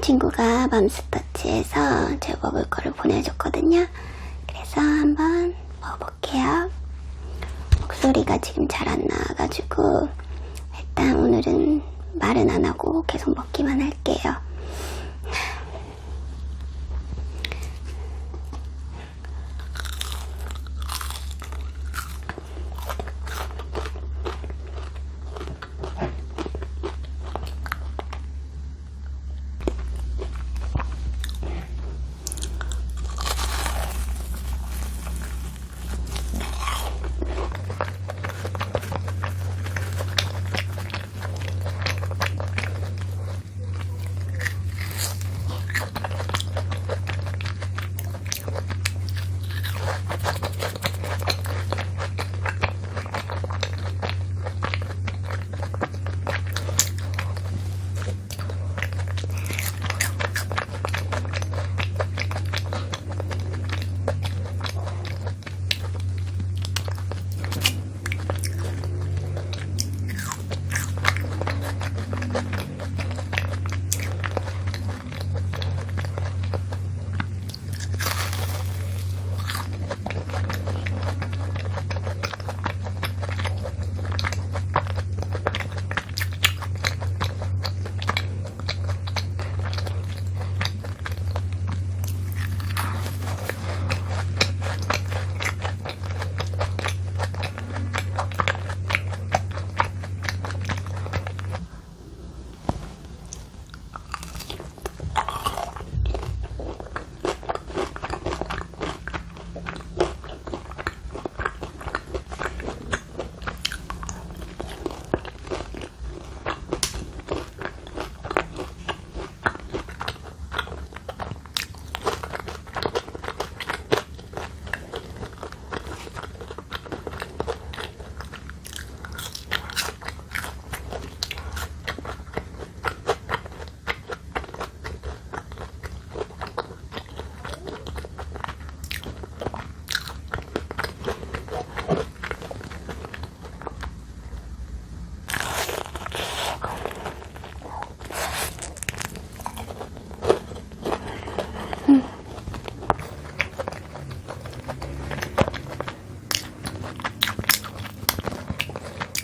친구가 맘스터치에서 제가 먹을 거를 보내줬거든요. 그래서 한번 먹어볼게요. 목소리가 지금 잘 안 나와가지고 일단 오늘은 말은 안 하고 계속 먹기만 할게요.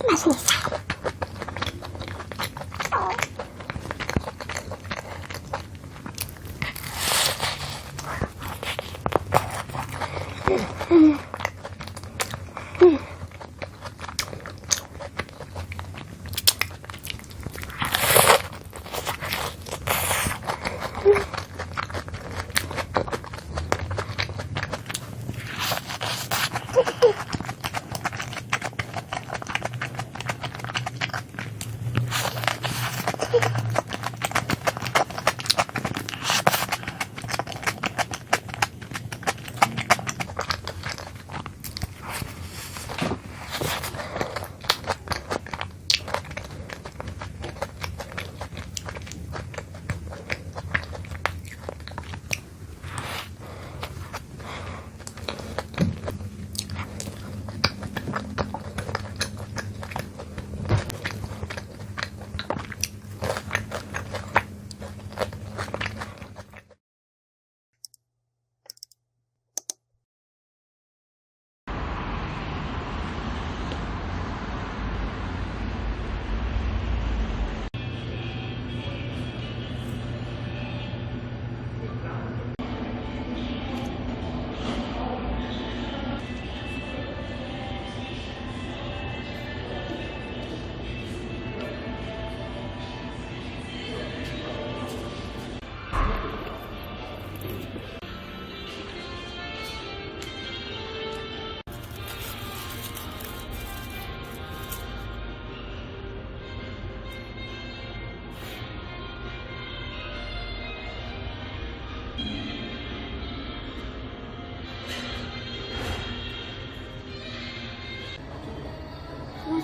맛은 있어요.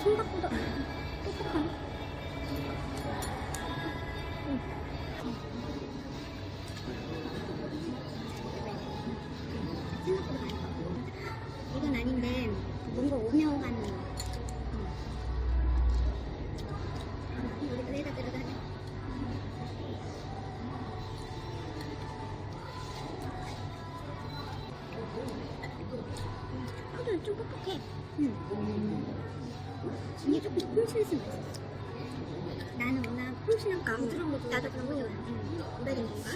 생각보다 똑똑하네. 이건 아닌데 뭔가 오묘한 여기다 들어가네. 좀 뻑뻑해. 이게 조금 콩신했으면 맛있어. 나는 워낙 콩신한 거 부드러운 거 나도 그런 거 좋아해. 오래된 건가?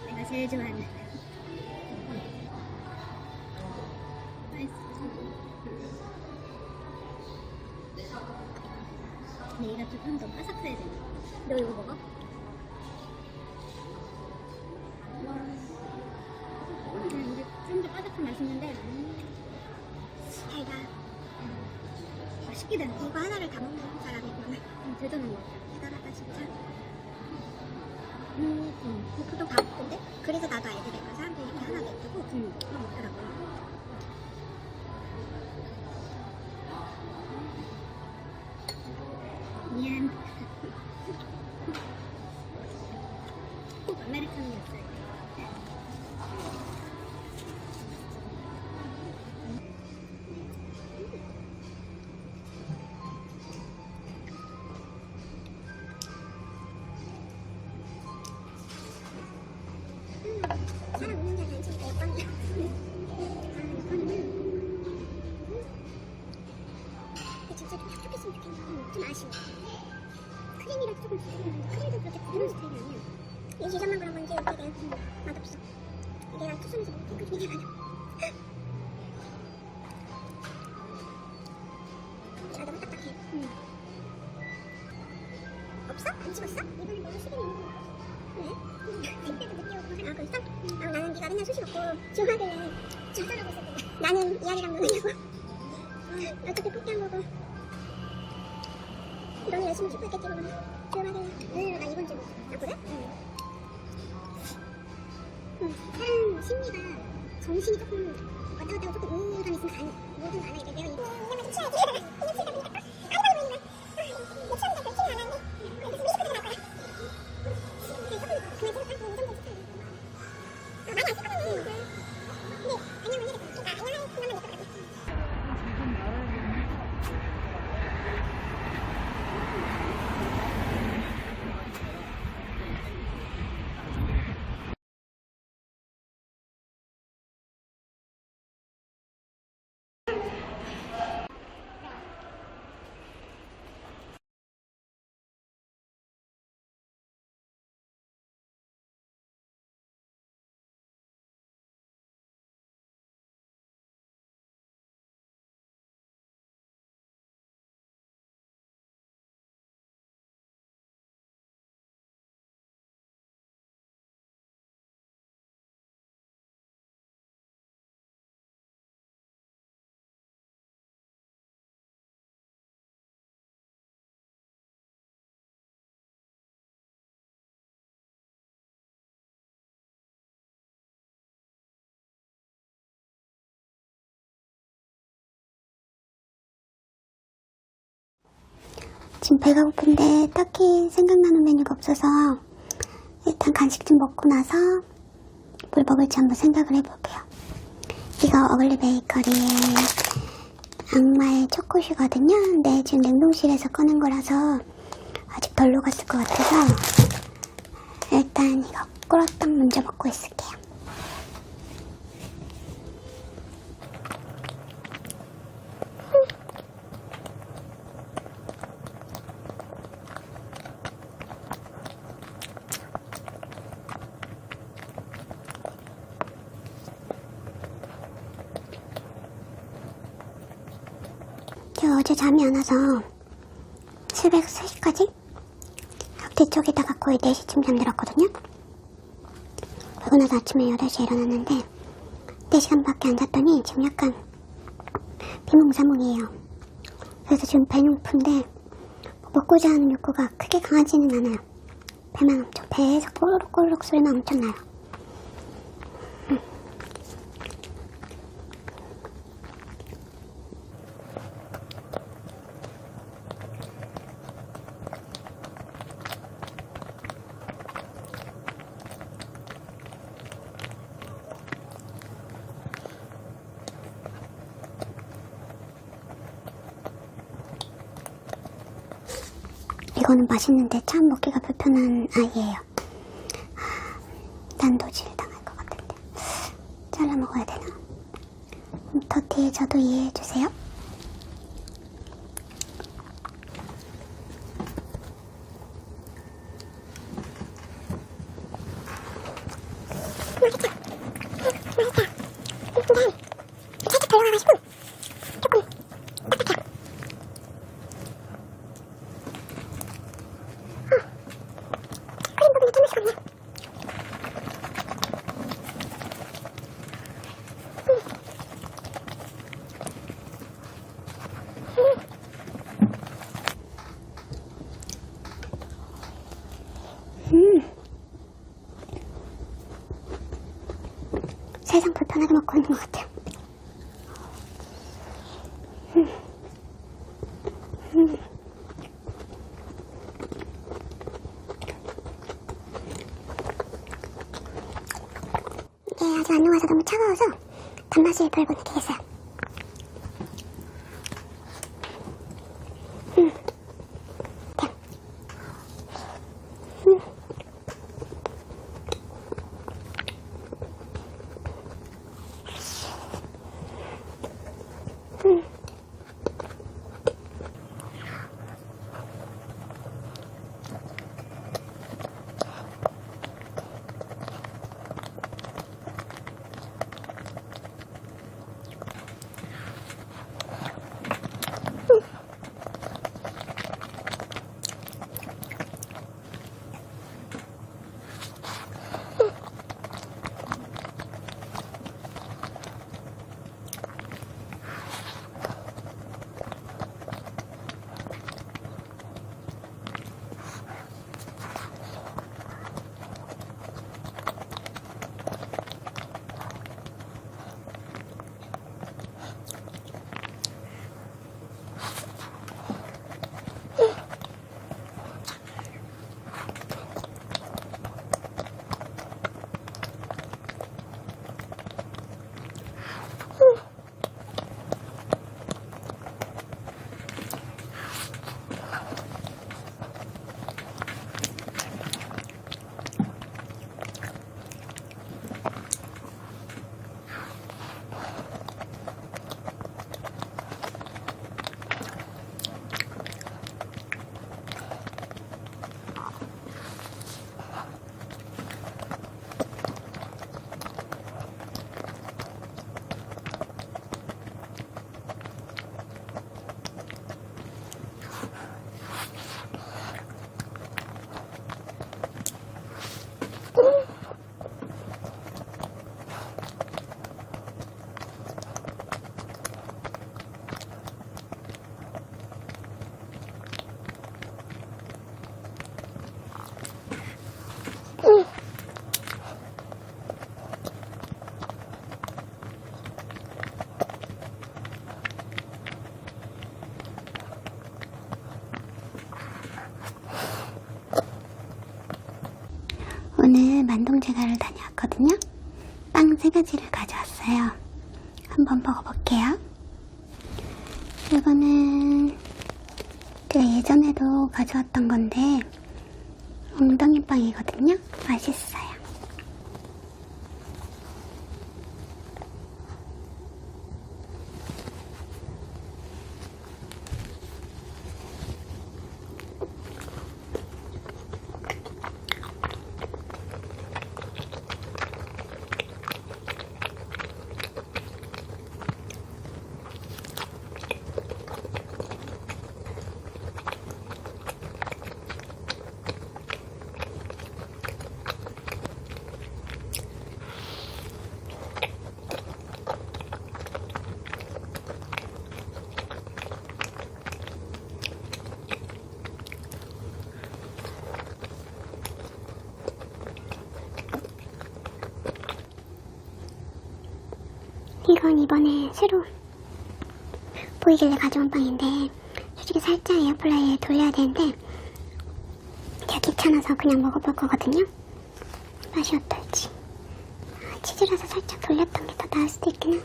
내가 제일 좋아하는 맛있어. 근데 얘가 조금 더 바삭해야 돼. 너 이거 먹어? 이게 좀 더 바삭한 맛있는데 달다. 맛있게 돼. 이거 하나를 다 먹는 사람이구나. 대단한 거 같아. 대단하다 진짜. 보통 다 먹던데? 그래서 나도 알게 된 거야. 사람들이 이렇게 하나 냅두고 그거 먹더라고요. 미안. 꼭 아메리카노였어요. 사람 없는 게 단순히 예쁜데. 근데 진짜 좀 촉촉했으면 좋겠는데 좀 아쉬워. 크림이라도 조금 부드러운데 크림도 그렇게 부드러운 스타일이 아니야. 이 지점만 그런 건지 되게 맛없어. 내가 투순에서 먹은 핑크 중에 많아. 아 너무 딱딱해. 없어? 안 집었어? 이거는 너무 시간이 있는 거 왜? 택배도 늦게 오고 생각하고 있어? 아 나는 네가 맨날 수시 먹고 좋아하길래 절절하고 있었거든. 나는 이야기랑 노느냐고. 어차피 포기한 거고 너는 열심히 축구했겠지 그러면 좋아하길래 나 이번 주 먹어. 아 그래? 사람 심리가 정신이 조금 왔다 갔다 하고 조금 우울감이 있으면 가는 뭐든 가나 이게 내가 이거 이름을 좀 치워야지. 이름 치다 보니까 아무도 보이는 거야. 내 처음에 결정이 안 하는데 우리 식구들 나올 거야. 지금 배가 고픈데 딱히 생각나는 메뉴가 없어서 일단 간식 좀 먹고 나서 뭘 먹을지 한번 생각을 해볼게요. 이거 어글리 베이커리의 악마의 초코슈거든요. 근데 지금 냉동실에서 꺼낸 거라서 아직 덜 녹았을 것 같아서 일단 이거 꿀어떡 먼저 먹고 있을게요. 제가 어제 잠이 안 와서 새벽 3시까지 뒤쪽에다가 거의 4시쯤 잠들었거든요. 그러고 나서 아침에 8시에 일어났는데 4시간밖에 안 잤더니 지금 약간 비몽사몽이에요. 그래서 지금 배는 고픈데 먹고자 하는 욕구가 크게 강하지는 않아요. 배만 엄청 배에서 꼬르륵꼬르륵 소리만 엄청 나요. 이거는 맛있는데 참 먹기가 불편한 아이예요. 단도질 당할 것 같은데 잘라 먹어야 되나? 더티 저도 이해해주세요. 살짝 덜렁어가지고 조금 딱딱해요. 크림 부분이 참을 수가 없네. 세상 불편하게 먹고 있는 것 같아요. 이게 아직 안 녹아서 너무 차가워서 단맛을 덜 못 느끼겠어요. 오늘 만동제과를 다녀왔거든요. 빵 3가지를 가져왔어요. 한번 먹어볼게요. 이거는 제가 예전에도 가져왔던 건데 엉덩이 빵이거든요. 맛있어요. 이건 이번에 새로 보이길래 가져온 빵인데 솔직히 살짝 에어프라이어에 돌려야 되는데 제가 귀찮아서 그냥 먹어볼 거거든요. 맛이 어떨지. 치즈라서 살짝 돌렸던 게 더 나을 수도 있긴 해.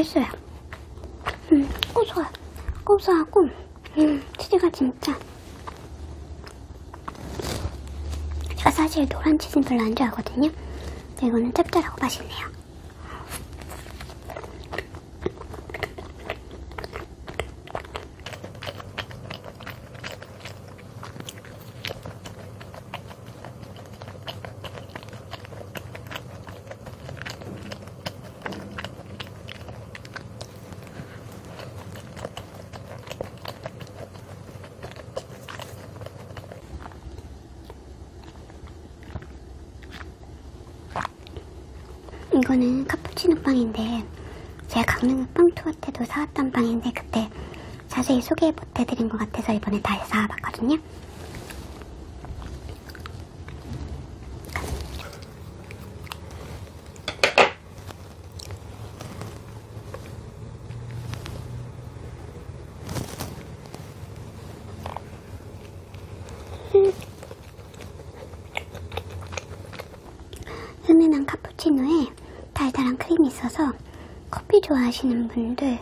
맛있어요. 고소해. 고소하고, 치즈가 진짜. 제가 사실 노란 치즈는 별로 안 좋아하거든요. 근데 이거는 짭짤하고 맛있네요. 이거는 카푸치노 빵인데 제가 강릉 빵 투어 때도 사왔던 빵인데 그때 자세히 소개 못해드린 것 같아서 이번에 다시 사와봤거든요. 은은한 카푸치노에 달달한 크림이 있어서 커피 좋아하시는 분들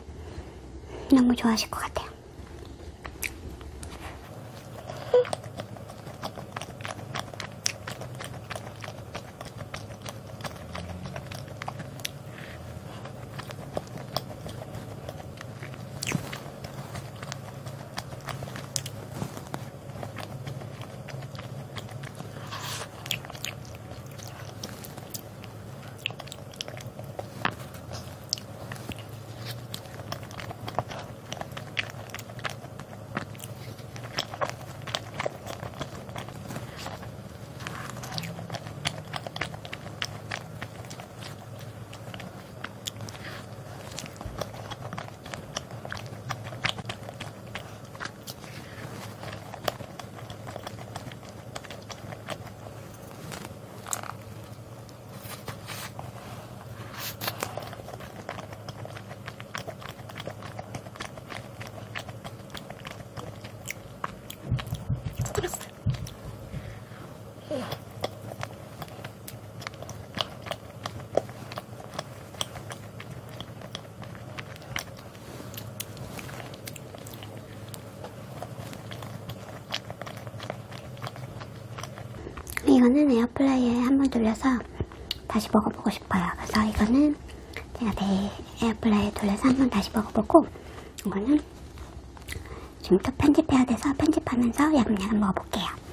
너무 좋아하실 것 같아요. 이거는 에어프라이어에 한번 돌려서 다시 먹어보고 싶어요. 그래서 이거는 제가 내일 에어프라이어에 돌려서 한번 다시 먹어보고, 이거는 지금 또 편집해야 돼서 편집하면서 야금야금 먹어볼게요.